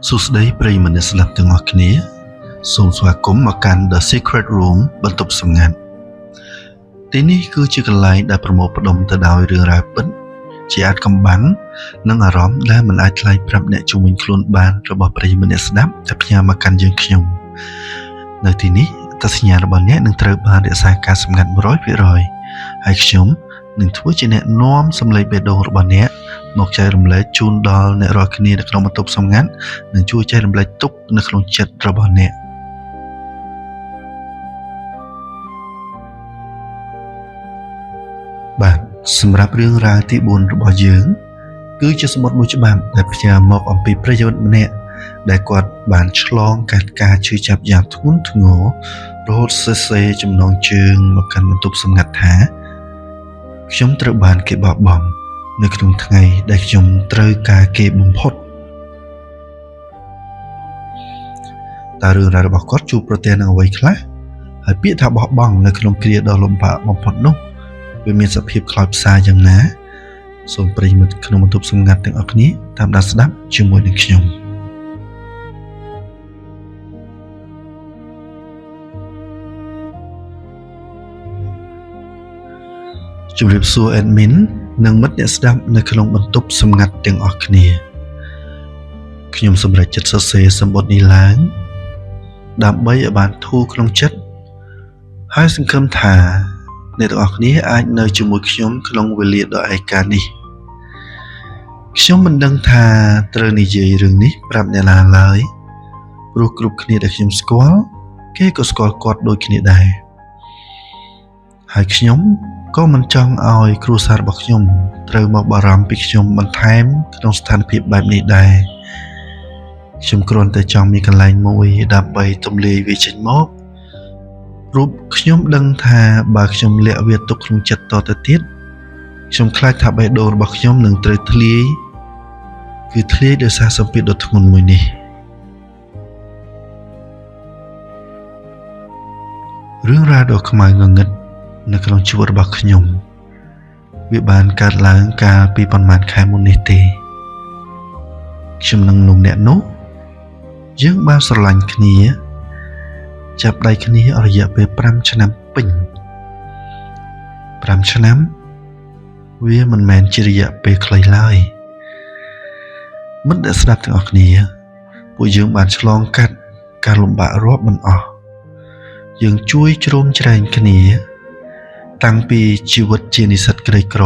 សួស្តីប្រិយមិត្តអ្នកស្ដាប់ទាំងអស់គ្នាសូមស្វាគមន៍មកកាន់ The Secret Room បន្ទប់សម្ងាត់ទីនេះគឺជាកន្លែងដែលប្រមូលផ្ដុំទៅដោយរឿងរ៉ាវពិតជាអាថ៌កំបាំងនិងអារម្មណ៍ដែលមិនអាចថ្លែងប្រាប់អ្នកជុំវិញខ្លួនបានរបស់ប្រិយមិត្តអ្នកស្ដាប់ដែលផ្ញើមកកាន់យើងខ្ញុំនៅទីនេះអត្តសញ្ញាណរបស់អ្នកនឹងត្រូវបានរក្សាការសម្ងាត់ 100% ហើយខ្ញុំនឹងធ្វើជាអ្នកនាំសម្លេងបេះដូងរបស់អ្នកមកចែករំលែកជូនដល់អ្នករាល់គ្នានៅក្នុងបន្ទប់សម្ងាត់និងជួយចែករំលែកទុក្ខនៅក្នុងចិត្តរបស់អ្នកបាទសម្រាប់រឿងរ៉ាវទី4របស់យើងគឺជាសមុទ្រមួយច្បាប់ដែលផ្ញើមកអំពីប្រយោជន៍ម្នាក់ដែលគាត់បានឆ្លងកាត់ការឈឺចាប់យ៉ាងធ្ងន់ធ្ងររហូតសេចំណងជើងមកកាន់បន្ទប់សម្ងាត់ថាខ្ញុំត្រូវបានគេបោះបង់នៅក្នុងថ្ងៃដែលខ្ញុំត្រូវការគេបំផុតតើរឿងរ៉ាវរបស់គាត់ជួបប្រទះនឹងអ្វីខ្លះហើយពាក្យថាបោះបង់នៅក្នុងគ្រាដ៏លំបាកបំផុតនោះវាមានសភាពខ្លោចផ្សាយ៉ាងណាសូមប្រិយមិត្តក្នុងបន្ទប់សម្ងាត់ទាំងអស់គ្នាតាមដានស្ដាប់ជាមួយនឹងខ្ញុំជម្រាបសួរ admin និងមិត្តអ្នកស្ដាប់នៅក្នុងបន្ទប់សម្ងាត់ទាំងអស់គ្នាខ្ញុំសម្រេចចិត្តសរសេរសម្បត្តិនេះឡើងដើម្បីឲ្យបានធូរក្នុងចិត្តហើយសង្ឃឹមថាអ្នកទាំងអស់គ្នាអាចនៅជាមួយខ្ញុំក្នុងវេលាដ៏ឯកានេះខ្ញុំមិនដឹងថាត្រូវនិយាយរឿងនេះប្រាប់អ្នកណាឡើយព្រោះគ្រប់គ្នាដែលខ្ញុំស្គាល់គេក៏ស្គាល់គាត់ដូចគ្នាដែរហើយខ្ញុំក៏មិនចង់ឲ្យគ្រួសាររបស់ខ្ញុំត្រូវមកបារម្ភពីខ្ញុំបន្ថែមក្នុងស្ថានភាពបែបនេះដែរខ្ញុំគ្រាន់តែចង់មានកន្លែងមួយដើម្បីទម្លាយវាចេញមករូបខ្ញុំដឹងថាបើខ្ញុំលាក់វាទុកក្នុងចិត្តតទៅទៀតខ្ញុំខ្លាចថាបេះដូងរបស់ខ្ញុំនឹងត្រូវធ្លាយគឺធ្លាយដោយសារសម្ពាធដ៏ធ្ងន់មួយនេះរឿងរ៉ាវដ៏ខ្មៅងងឹតនៅក្នុងជីវិតរបស់ខ្ញុំវាបានកើតឡើងកាលពីប៉ុន្មានខែមុននេះទេខ្ញុំនឹងនុំអ្នកនោះយើងបានស្រឡាញ់គ្នាចាប់ដៃគ្នាអស់រយៈពេល5ឆ្នាំពេញ5ឆ្នាំវាមិនមែនជារយៈពេលខ្លីឡើយមិត្តអ្នកស្ដាប់ទាំងអស់គ្នាពួកយើងបានឆ្លងកាត់ការលំបាករាប់មិនអស់យើងជួយជ្រោមជ្រែងគ្នាតាំងពីជីវិតជានិស្សិតក្រីក្រ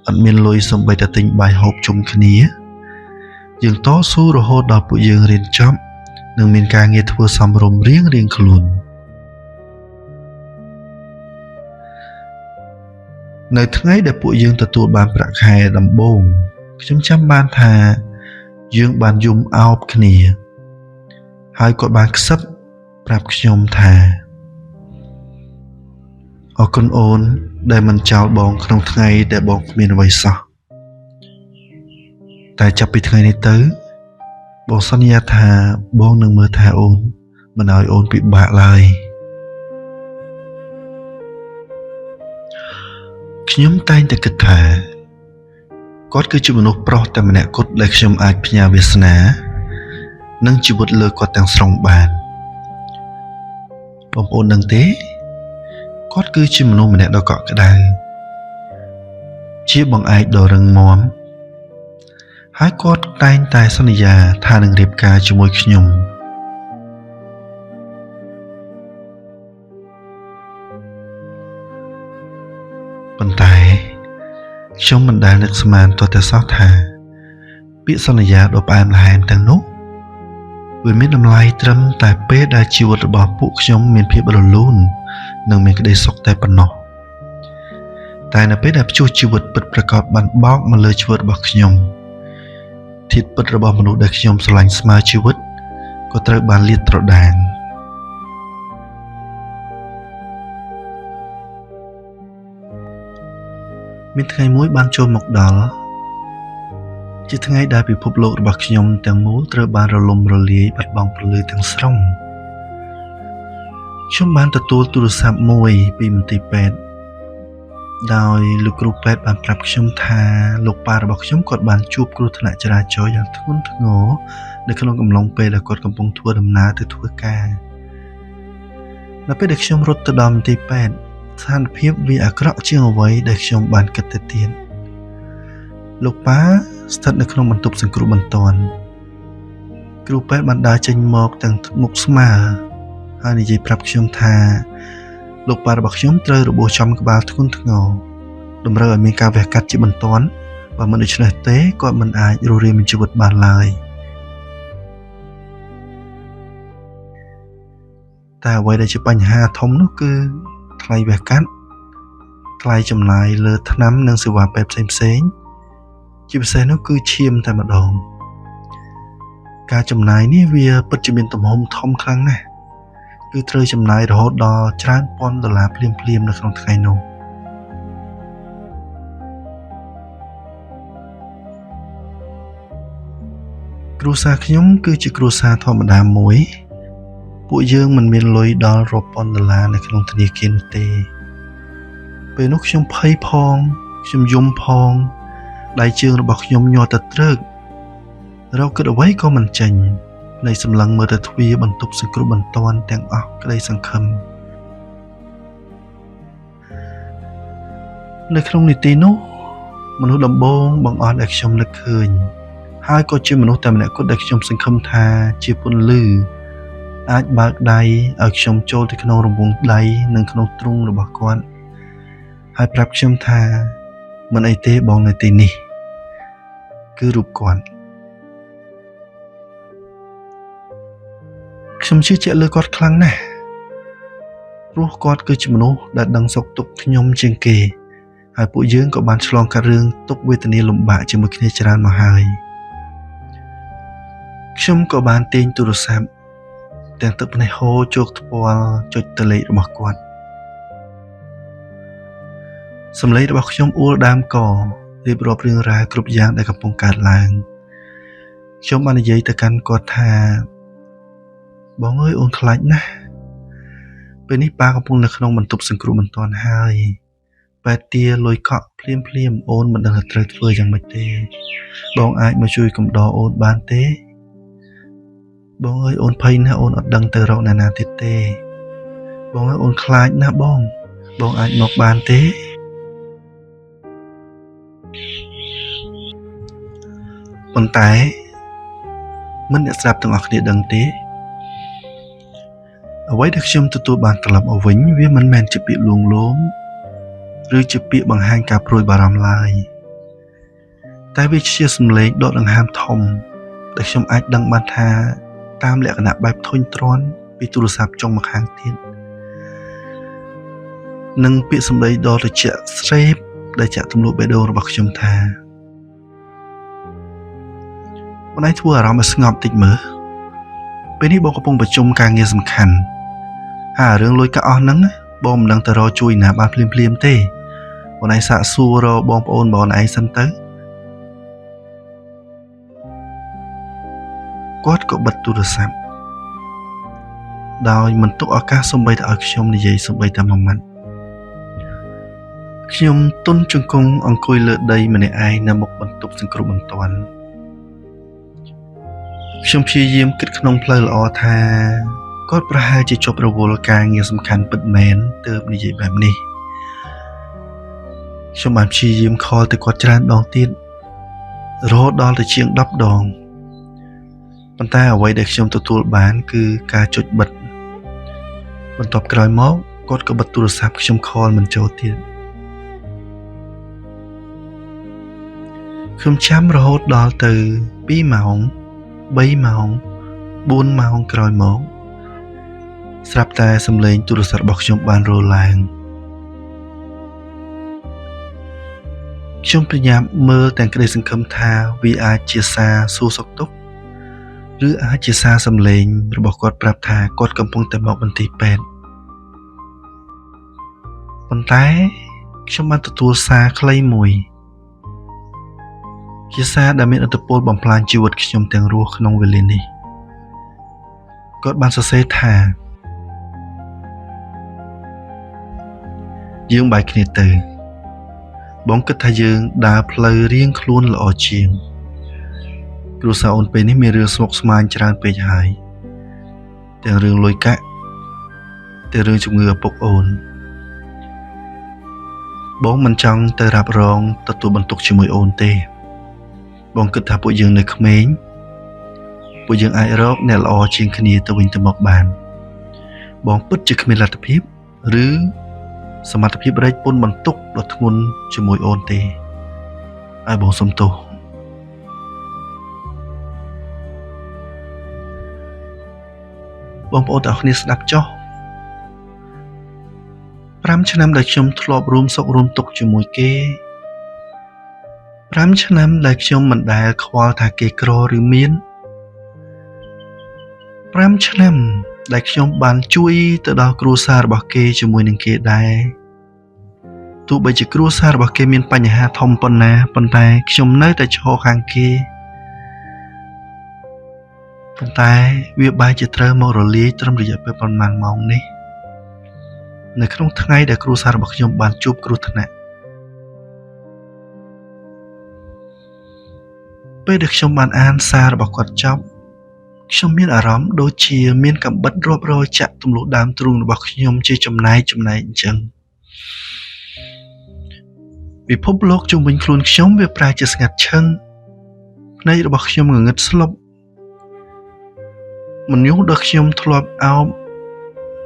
អត់មានលុយសូម្បីតែទិញបាយហូបជុំគ្នាយើងតស៊ូរហូតដល់ពួកយើងរៀនចប់និងមានការងារធ្វើសមរម្យរៀងខ្លួននៅថ្ងៃដែលពួកយើងទទួលបានប្រាក់ខែដំបូងខ្ញុំចាំបានថាយើងបានយំអោបគ្នាហើយគាត់បានខ្សឹបប្រាប់ខ្ញុំថាអរគុណអូនដែលមិនចោលបងក្នុងថ្ងៃដែលបងគ្មានអ្វីសោះតែចាប់ពីថ្ងៃនេះទៅបងសន្យាថាបងនឹងមើលថែអូនមិនឲ្យអូនពិបាកឡើយខ្ញុំតែងតែគិតថាគាត់គឺជាមនុស្សប្រុសតែម្នាក់គត់ដែលខ្ញុំអាចផ្ញើវាសនានិងជីវិតលើគាត់ទាំងស្រុងបានបងប្អូនដឹងទេគាត់គឺជាមនុស្សម្នាក់ដ៏កក់ក្ដៅជាបង្អែកដ៏រឹងមាំហើយគាត់តែងតែសន្យាថានឹងរៀបការជាមួយខ្ញុំប៉ុន្តែខ្ញុំមិនដែលនឹកស្មានទាល់តែសោះថាពាក្យសន្យាដ៏ផ្អែមល្ហែមទាំងនោះវាមានតម្លៃត្រឹមតែពេលដែលជីវិតរបស់ពួកខ្ញុំមានភាពរលូននិងមានក្តីសុខតែប៉ុណ្ណោះតែនៅពេលដែលព្យុះជីវិតពិតប្រាកដបានបោកមកលើជីវិតរបស់ខ្ញុំធាតុពិតរបស់មនុស្សដែលខ្ញុំស្រឡាញ់ស្មើជីវិតក៏ត្រូវបានលាតត្រដាងមានថ្ងៃមួយបានចូលមកដល់ជាថ្ងៃដែលពិភពលោករបស់ខ្ញុំទាំងមូលត្រូវបានរលំរលាយបាត់បង់ពន្លឺទាំងស្រុងខ្ញុំបានទទួលទូរស័ព្ទមួយពីមន្ទីរពេទ្យ ដោយលោកគ្រូពេទ្យបានប្រាប់ខ្ញុំថាលោកប៉ារបស់ខ្ញុំគាត់បានជួបគ្រោះថ្នាក់ចរាចរណ៍យ៉ាងធ្ងន់ធ្ងរនៅក្នុងកំឡុងពេលដែលគាត់កំពុងធ្វើដំណើរទៅធ្វើការនៅពេលដែលខ្ញុំរត់ទៅដល់មន្ទីរពេទ្យស្ថានភាពវាអាក្រក់ជាងអ្វីដែលខ្ញុំបានគិតទៅទៀតលោកប៉ាស្ថិតនៅក្នុងបន្ទប់សង្គ្រោះបន្ទាន់គ្រូពេទ្យបានដើរចេញមកទាំងមុខស្មើហើយនិយាយប្រាប់ខ្ញុំថាលោកប៉ារបស់ខ្ញុំត្រូវរបួសចំក្បាលធ្ងន់ធ្ងរតម្រូវឲ្យមានការវះកាត់ជាបន្ទាន់បើមិនដូច្នេះទេគាត់មិនអាចរស់រានមានជីវិតបានឡើយតែអ្វីដែលជាបញ្ហាធំនោះគឺថ្លៃវះកាត់ថ្លៃចំណាយលើថ្នាំនិងសេវាពេទ្យផ្សេងៗជាពិសេសនោះគឺឈាមតែម្ដងការចំណាយនេះវាពិតជាមានទំហំធំខ្លាំងណាស់គឺត្រូវចំណាយរហូតដល់ច្រើនពាន់ដុល្លារភ្លាមៗនៅក្នុងថ្ងៃនោះគ្រួសារខ្ញុំគឺជាគ្រួសារធម្មតាមួយពួកយើងមិនមានលុយដល់រាប់ពាន់ដុល្លារនៅក្នុងធនាគារនោះទេពេលនោះខ្ញុំភ័យផងខ្ញុំយំផងដៃជើងរបស់ខ្ញុំញ័រទៅត្រើករកគិតអ្វីក៏មិនចេញនៃសម្លឹងមើលទៅទ្វារបន្ទប់សង្គ្រោះបន្ទាន់ទាំងអស់ក្តីសង្ឃឹមនៅក្នុងនីតិនោះមនុស្សដំបូងបង្អស់ដែលខ្ញុំនឹកឃើញហើយក៏ជាមនុស្សតែម្នាក់គត់ដែលខ្ញុំសង្ឃឹមថាជាពន្លឺអាចបើកដៃឲ្យខ្ញុំចូលទៅក្នុងរង្វង់ដៃនិងក្នុងទ្រូងរបស់គាត់ហើយប្រាប់ខ្ញុំថាមិនអីទេបងនៅទីនេះគឺរូបគាត់ខ្ញុំជឿជាក់លើគាត់ខ្លាំងណាស់ព្រោះគាត់គឺជាមនុស្សដែលដឹងសុខទុក្ខខ្ញុំជាងគេហើយពួកយើងក៏បានឆ្លងកាត់រឿងទុក្ខវេទនាលំបាកជាមួយគ្នាច្រើនមកហើយខ្ញុំក៏បានទាញទូរស័ព្ទទាំងទឹកភ្នែកហូរជោគថ្ពាល់ចុចទៅលេខរបស់គាត់សំឡេងរបស់ខ្ញុំអួលដើមករៀបរាប់រឿងរ៉ាវគ្រប់យ៉ាងដែលកំពុងកើតឡើងខ្ញុំបាននិយាយទៅកាន់គាត់ថាបងអើយអូនខ្លាចណាស់ពេលនេះប៉ាកំពុងនៅក្នុងបន្ទប់សង្គ្រោះបន្ទាន់ហើយប៉ែទាលុយកក់ភ្លាមអូនមិនដឹងថាត្រូវធ្វើយ៉ាងម៉េចទេបងអាចមកជួយកំដរអូនបានទេបងអើយអូនភ័យណាស់អូនអត់ដឹងទៅរកអ្នកណាទៀតទេបងអើយអូនខ្លាចណាស់បងអាចមកបានទេប៉ុន្តែមិនអ្នកស្រាប់ទាំងអស់គ្នាដឹងទេអ្វីដែលខ្ញុំទទួលបានត្រឡប់មកវិញវាមិនមែនជាពាក្យលួងលោមឬជាពាក្យបង្ហាញការព្រួយបារម្ភឡើយតែវាជាសំឡេងដកដង្ហើមធំដែលខ្ញុំអាចដឹងបានថាតាមលក្ខណៈបែបធុញទ្រាន់ពីទូរស័ព្ទចុងម្ខាងទៀតនិងពាក្យសម្ដីដ៏ត្រជាក់ស្រេបដែលចាក់ទម្លាក់បេះដូងរបស់ខ្ញុំថាបងឯងធ្វើអារម្មណ៍ឲ្យស្ងប់តិចមើលពេលនេះបងកំពុងប្រជុំការងារសំខាន់ហើយរឿងលុយកាក់អស់ហ្នឹងបងមិនដឹងទៅរកជួយណាបានភ្លាមទេបងឯងសាកសួររកបងប្អូនបងឯងសិនទៅគាត់ក៏បិទទូរស័ព្ទដោយមិនទុកឱកាសសូម្បីតែឲ្យខ្ញុំនិយាយសូម្បីតែមួយម៉ាត់ខ្ញុំទន់ជង្គង់អង្គុយលើដីម្នាក់ឯងនៅមុខបន្ទប់សង្គ្រោះបន្ទាន់ខ្ញុំព្យាយាមគិតក្នុងផ្លូវល្អថាគាត់ប្រហែលជាជាប់រវល់ការងារសំខាន់ពិតមែនទើបនិយាយបែបនេះខ្ញុំបានព្យាយាមខលទៅគាត់ច្រើនដងទៀតរហូតដល់ទៅជាង10 ដងប៉ុន្តែអ្វីដែលខ្ញុំទទួលបានគឺការចុចបិទបន្ទាប់ក្រោយមកគាត់ក៏បិទទូរស័ព្ទខ្ញុំខលមិនចូលទៀតខ្ញុំចាំរហូតដល់ទៅ2 ម៉ោង3 ម៉ោង4 ម៉ោងក្រោយមកស្រាប់តែសំឡេងទូរស័ព្ទរបស់ខ្ញុំបានរលឡើងខ្ញុំប្រញាប់មើលទាំងក្តីសង្ឃឹមថាវាអាចជាសារសួរសុខទុក្ខឬអាចជាសារសំឡេងរបស់គាត់ប្រាប់ថាគាត់កំពុងតែមកមន្ទីរពេទ្យប៉ុន្តែខ្ញុំបានទទួលសារខ្លីមួយជាសារដែលមានឥទ្ធិពលបំផ្លាញជីវិតខ្ញុំទាំងរស់ក្នុងវេលានេះគាត់បានសរសេរថាយើងបែកគ្នាទៅ បងគិតថាយើងដើរផ្លូវរៀងខ្លួនល្អជាងគ្រួសារអូនពេលនេះមានរឿងស្មុគស្មាញច្រើនពេកហើយទាំងរឿងលុយកាក់ទាំងរឿងជំងឺឪពុកអូនបងមិនចង់ទៅរ៉ាប់រងទទួលបន្ទុកជាមួយអូនទេបងគិតថាពួកយើងនៅក្មេងពួកយើងអាចរកអ្នកល្អជាងគ្នាទៅវិញទៅមកបានបងពិតជាគ្មានលទ្ធភាពឬសមត្ថភាពរែកពុនបន្ទុកដ៏ធ្ងន់ជាមួយអូនទេឲ្យបងសុំទោសបងប្អូនទាំងអស់គ្នាស្ដាប់ចុះ5ឆ្នាំដែលខ្ញុំធ្លាប់រួមសុខរួមទុក្ខជាមួយគេ5ឆ្នាំដែលខ្ញុំមិនដែលខ្វល់ថាគេក្រឬមាន5ឆ្នាំដែលខ្ញុំបានជួយទៅដល់គ្រួសាររបស់គេជាមួយនឹងគេដែរទោះបីជាគ្រួសាររបស់គេមានបញ្ហាធំប៉ុណ្ណាប៉ុន្តែខ្ញុំនៅតែឈរខាងគេប៉ុន្តែវាបែរជាត្រូវមករលាយត្រឹមរយៈពេលប៉ុន្មានម៉ោងនេះនៅក្នុងថ្ងៃដែលគ្រួសាររបស់ខ្ញុំបានជួបគ្រោះថ្នាក់ពេលដែលខ្ញុំបានអានសាររបស់គាត់ចប់ខ្ញុំមានអារម្មណ៍ដូចជាមានកាំបិតរាប់រយចាក់ទម្លុះដើមទ្រូងរបស់ខ្ញុំជាចំណែកអញ្ចឹងពិភពលោកជុំវិញខ្លួនខ្ញុំវាប្រែជាស្ងាត់ឈឹងភ្នែករបស់ខ្ញុំងងឹតស្លុបមនុស្សដែលខ្ញុំធ្លាប់អោប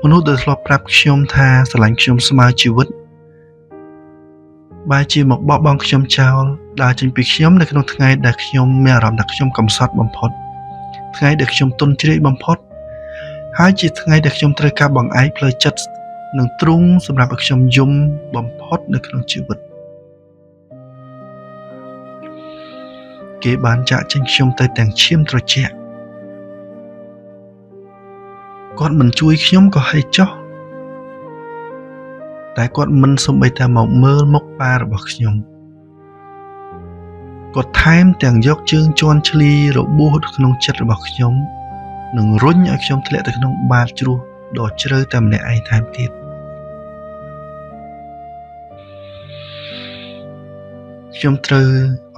មនុស្សដែលធ្លាប់ប្រាប់ខ្ញុំថាស្រឡាញ់ខ្ញុំស្មើជីវិតបែរជាមកបោះបង់ខ្ញុំចោលដើរចេញពីខ្ញុំនៅក្នុងថ្ងៃដែលខ្ញុំមានអារម្មណ៍ថាខ្ញុំកំសត់បំផុតថ្ងៃដែលខ្ញុំទន់ជ្រាយបំផុតហើយជាថ្ងៃដែលខ្ញុំត្រូវការបង្អែកផ្លូវចិត្តនិងទ្រូងសម្រាប់ឲ្យខ្ញុំយំបំផុតនៅក្នុងជីវិតគេបានចាក់ចេញខ្ញុំទៅទាំងឈាមត្រជាក់គាត់មិនជួយខ្ញុំក៏ហីចុះតែគាត់មិនសូម្បីតែមកមើលមុខប៉ារបស់ខ្ញុំគាត់ថែមទាំងយកជើងជន់ឈ្លីរបួសក្នុងចិត្តរបស់ខ្ញុំនិងរុញឲ្យខ្ញុំធ្លាក់ទៅក្នុងបាតជ្រោះដ៏ជ្រៅតែម្នាក់ឯងថែមទៀតខ្ញុំត្រូវ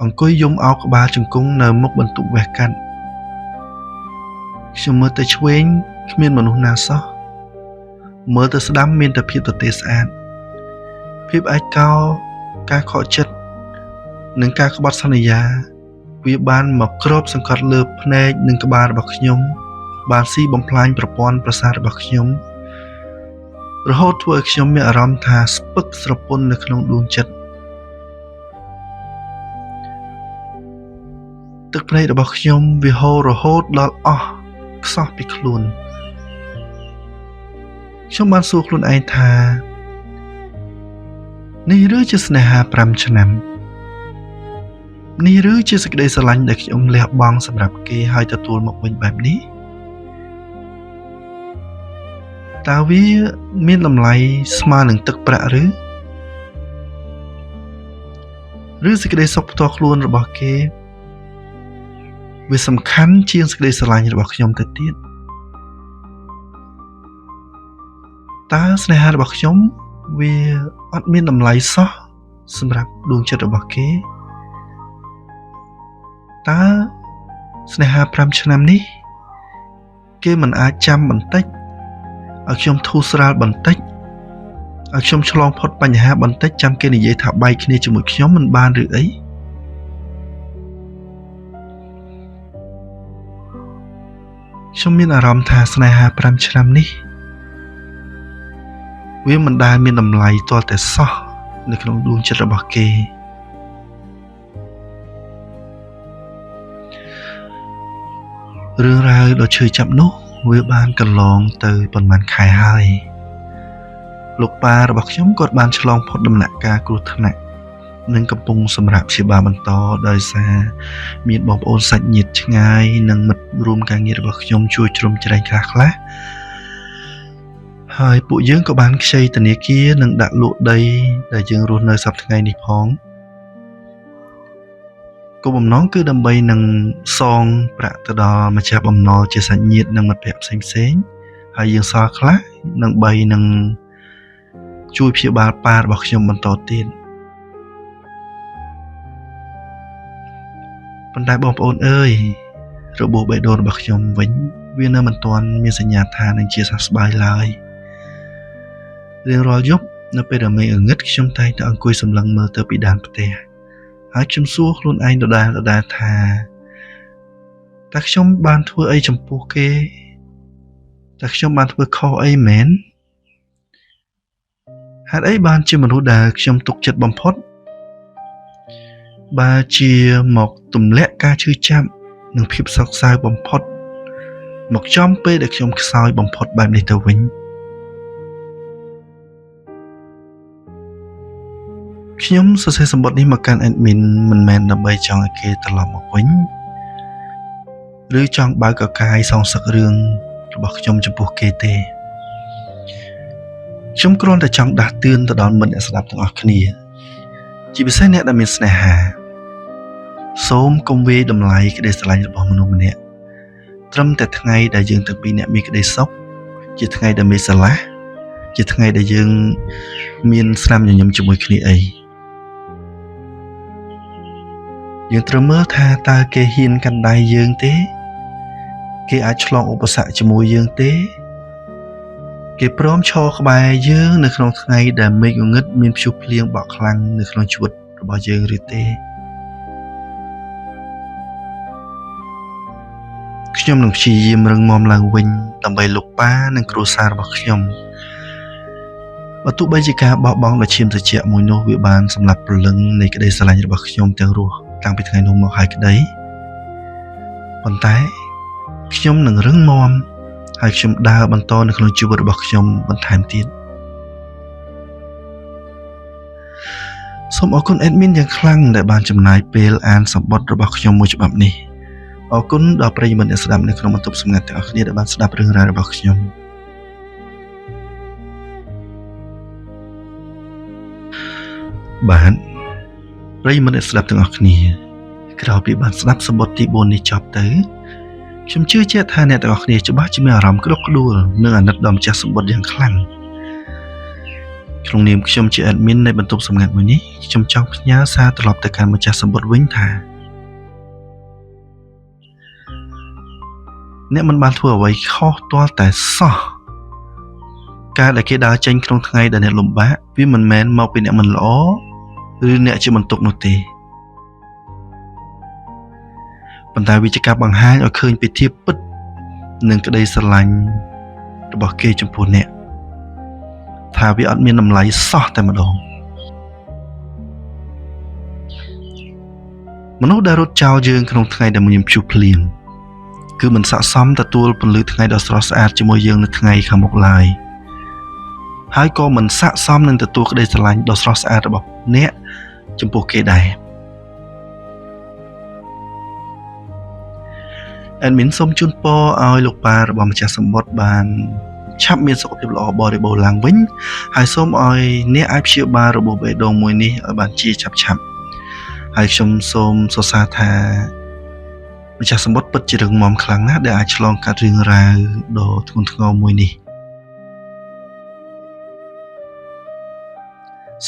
អង្គុយយំអោបក្បាលជង្គង់នៅមុខបន្ទប់វះកាត់ខ្ញុំមើលទៅឆ្វេងគ្មានមនុស្សណាសោះមើលទៅស្ដាំមានតែភាពទទេស្អាតភាពឯកោការខកចិត្តនិងការក្បត់សន្យាវាបានមកគ្របសង្កត់លើភ្នែកនិងក្បាលរបស់ខ្ញុំបានស៊ីបំផ្លាញប្រព័ន្ធប្រសាទរបស់ខ្ញុំរហូតធ្វើឲ្យខ្ញុំមានអារម្មណ៍ថាស្ពឹកស្រពន់នៅក្នុងដួងចិត្តទឹកភ្នែករបស់ខ្ញុំវាហូររហូតដល់អស់ខ្សោះពីខ្លួនខ្ញុំបានសួរខ្លួនឯងថានេះឬជាស្នេហា5ឆ្នាំនេះឬជាសេចក្តីស្រឡាញ់ដែលខ្ញុំលះបង់សម្រាប់គេហើយទទួលមកវិញបែបនេះតើវាមានតម្លៃស្មើនឹងទឹកប្រាក់ឬសេចក្តីសុខផ្ទាល់ខ្លួនរបស់គេវាសំខាន់ជាងសេចក្តីស្រឡាញ់របស់ខ្ញុំទៅទៀតតើស្នេហារបស់ខ្ញុំវាអត់មានតម្លៃសោះសម្រាប់ដួងចិត្តរបស់គេតើស្នេហា5ឆ្នាំនេះគេមិនអាចចាំបន្តិចឲ្យខ្ញុំធូរស្រាលបន្តិចឲ្យខ្ញុំឆ្លងផុតបញ្ហាបន្តិចចាំគេនិយាយថាបែកគ្នាជាមួយខ្ញុំមិនបានឬអីខ្ញុំមានអារម្មណ៍ថាស្នេហា5ឆ្នាំនេះវាមិនដែលមានតម្លៃទាល់តែសោះនៅក្នុងដួងចិត្តរបស់គេរឿងរ៉ាវដ៏ឈឺចាប់នោះវាបានកន្លងទៅប៉ុន្មានខែហើយលោកប៉ារបស់ខ្ញុំគាត់បានឆ្លងផុតដំណាក់កាលគ្រោះថ្នាក់និងកំពុងសម្រាប់ព្យាបាលបន្តដោយសារមានបងប្អូនសាច់ញាតិឆ្ងាយនិងមិត្តរួមការងាររបស់ខ្ញុំជួយជ្រោមជ្រែងខ្លះហើយពួកយើងក៏បានខ្ចីធនាគារនិងដាក់លក់ដីដែលយើងរស់នៅសប្តាហ៍ថ្ងៃនេះផងគោលបំណងគឺដើម្បីនឹងសងប្រាក់ទៅដល់ម្ចាស់បំណុលជាសាច់ញាតិនិងមិត្តភ័ក្តិផ្សេងហើយយើងសល់ខ្លះនឹងជួយព្យាបាលប៉ារបស់ខ្ញុំបន្តទៀត ប៉ុន្តែបងប្អូនអើយរបួសបេះដូងរបស់ខ្ញុំវិញវានៅមិនទាន់មានសញ្ញាថានឹងជាសះស្បើយឡើយរៀងរាល់យប់នៅពេលដែលមេឃងឹតខ្ញុំតែងតែអង្គុយសម្លឹងមើលទៅពីដានផ្ទះហើយខ្ញុំសួរខ្លួនឯងដដែលថាតើខ្ញុំបានធ្វើអីចំពោះគេតើខ្ញុំបានធ្វើខុសអីមែនហេតុអីបានជាមនុស្សដែលខ្ញុំទុកចិត្តបំផុតបើជាមកទម្លាក់ការឈឺចាប់និងភាពសោកសៅបំផុតមកចំពេលដែលខ្ញុំខ្សោយបំផុតបែបនេះទៅវិញខ្ញុំសរសេរសម្បត្តិនេះមកកាន់ admin មិនមែនដើម្បីចង់ឲ្យគេត្រឡប់មកវិញឬចង់បើកឱកាសសងសឹករឿងរបស់ខ្ញុំចំពោះគេទេខ្ញុំគ្រាន់តែចង់ដាស់តឿនទៅដល់មិត្តអ្នកស្ដាប់ទាំងអស់គ្នាជាពិសេសអ្នកដែលមានស្នេហាសូមកុំវាយតម្លៃក្តីស្រឡាញ់របស់មនុស្សម្នាក់ត្រឹមតែថ្ងៃដែលយើងទាំងពីរនាក់មានក្តីសុខជាថ្ងៃដែលមានស្រឡះជាថ្ងៃដែលយើងមានស្នាមញញឹមជាមួយគ្នាអីយើងត្រូវមើលថាតើគេហ៊ានកាន់ដៃយើងទេគេអាចឆ្លងឧបសគ្គជាមួយយើងទេគេព្រមឈរក្បែរយើងនៅក្នុងថ្ងៃដែលមេឃងងឹតមានព្យុះភ្លៀងបក់ខ្លាំងនៅក្នុងជីវិតរបស់យើងឬទេខ្ញុំនឹងព្យាយាមរឹងមាំឡើងវិញដើម្បីលោកប៉ានិងគ្រួសាររបស់ខ្ញុំបើទោះបីជាការបោះបង់ដ៏ឈាមត្រជាក់មួយនោះវាបានសម្លាប់ព្រលឹងនៃក្តីស្រឡាញ់របស់ខ្ញុំទាំងរស់តាំងពីថ្ងៃនោះមកហើយក្តីប៉ុន្តែខ្ញុំនឹងរឹងមាំហើយខ្ញុំដើរបន្តនៅក្នុងជីវិតរបស់ខ្ញុំបន្ថែមទៀតសូមអរគុណ admin យ៉ាងខ្លាំងដែលបានចំណាយពេលអានសម្បត្តិរបស់ខ្ញុំមួយច្បាប់នេះអរគុណដល់ប្រិយមិត្តអ្នកស្ដាប់នៅក្នុងបន្ទប់សម្ងាត់ទាំងអស់គ្នាដែលបានស្ដាប់រឿងរ៉ាវរបស់ខ្ញុំបាទប្រិយមិត្តអ្នកស្ដាប់ទាំងអស់គ្នាក្រោយពីបានស្ដាប់សម្បត្តិទី4នេះចប់ទៅខ្ញុំជឿជាក់ថាអ្នកទាំងអស់គ្នាច្បាស់ជាមានអារម្មណ៍ក្តុកក្តួលនិងអាណិតដល់ម្ចាស់សម្បត្តិយ៉ាងខ្លាំងក្នុងនាមខ្ញុំជា admin នៃបន្ទប់សម្ងាត់មួយនេះខ្ញុំចង់ផ្ញើសារត្រឡប់ទៅកាន់ម្ចាស់សម្បត្តិវិញថាអ្នកមិនបានធ្វើអ្វីខុសទាល់តែសោះការដែលគេដើរចេញក្នុងថ្ងៃដែលអ្នកលំបាកវាមិនមែនមកពីអ្នកមិនល្អឬអ្នកជាបន្ទុកនោះទេប៉ុន្តែវាជាការបង្ហាញឲ្យឃើញពីភាពពិតនិងក្តីស្រឡាញ់របស់គេចំពោះអ្នកថាវាអត់មានតម្លៃសោះតែម្ដងមនុស្សដែលរត់ចោលយើងក្នុងថ្ងៃដែលមានព្យុះភ្លៀងគឺមិនស័ក្តិសមទទួលពន្លឺថ្ងៃដ៏ស្រស់ស្អាតជាមួយយើងនៅថ្ងៃខាងមុខឡើយហើយក៏មិនស័ក្តិសមនឹងទទួលក្តីស្រឡាញ់ដ៏ស្រស់ស្អាតរបស់អ្នកចំពោះគេដែរadmin សូមជូនពរឲ្យលោកប៉ារបស់ម្ចាស់សម្បត្តិបានឆាប់មានសុខភាពល្អបរិបូរណ៍ឡើងវិញហើយសូមឲ្យអ្នកអាចព្យាបាលរបួសបេះដូងមួយនេះឲ្យបានជាឆាប់ហើយខ្ញុំសូមសរសើរថាម្ចាស់សម្បត្តិពិតជារឹងមាំខ្លាំងណាស់ដែលអាចឆ្លងកាត់រឿងរ៉ាវដ៏ធ្ងន់ធ្ងរមួយនេះ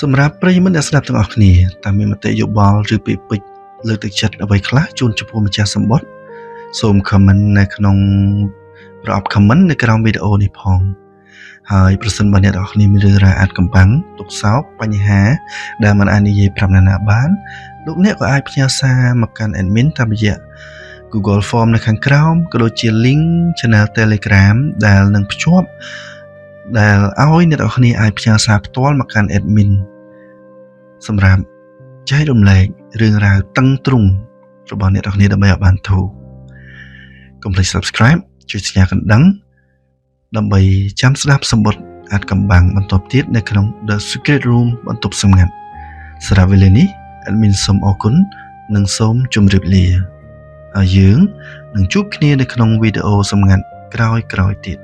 សម្រាប់ប្រិយមិត្តអ្នកស្ដាប់ទាំងអស់គ្នាតើមានមតិយោបល់ឬពាក្យពេចន៍លើកទឹកចិត្តអ្វីខ្លះជូនចំពោះម្ចាស់សម្បត្តិសូម comment នៅក្នុងប្រអប់ comment នៅក្រោមវីដេអូនេះផងហើយប្រសិនបើអ្នកទាំងអស់គ្នាមានរឿងរ៉ាវអាចកំបាំងទុក្ខសោកបញ្ហាដែលមិនអាចនិយាយប្រាប់អ្នកណាបានលោកអ្នកក៏អាចផ្ញើសារមកកាន់ admin តាមរយៈ Google Form នៅខាងក្រោមក៏ដូចជា link channel Telegram ដែលនឹងភ្ជាប់ដែលឲ្យអ្នកទាំងអស់គ្នាអាចផ្ញើសារផ្ទាល់មកកាន់ admin សម្រាប់ចែករំលែករឿងរ៉ាវតឹងទ្រង់របស់អ្នកទាំងអស់គ្នាដើម្បីឲ្យបានធូរកុំភ្លេច subscribe ជួយសញ្ញាកណ្ដឹងដើម្បីចាំស្ដាប់សម្បត្តិអាចកំបាំងបន្តទៀតនៅក្នុង The Secret Room បន្ទប់សម្ងាត់សម្រាប់វេលានេះ admin សូមអរគុណនិងសូមជម្រាបលាហើយយើងនឹងជួបគ្នានៅក្នុងវីដេអូសម្ងាត់ក្រោយៗទៀត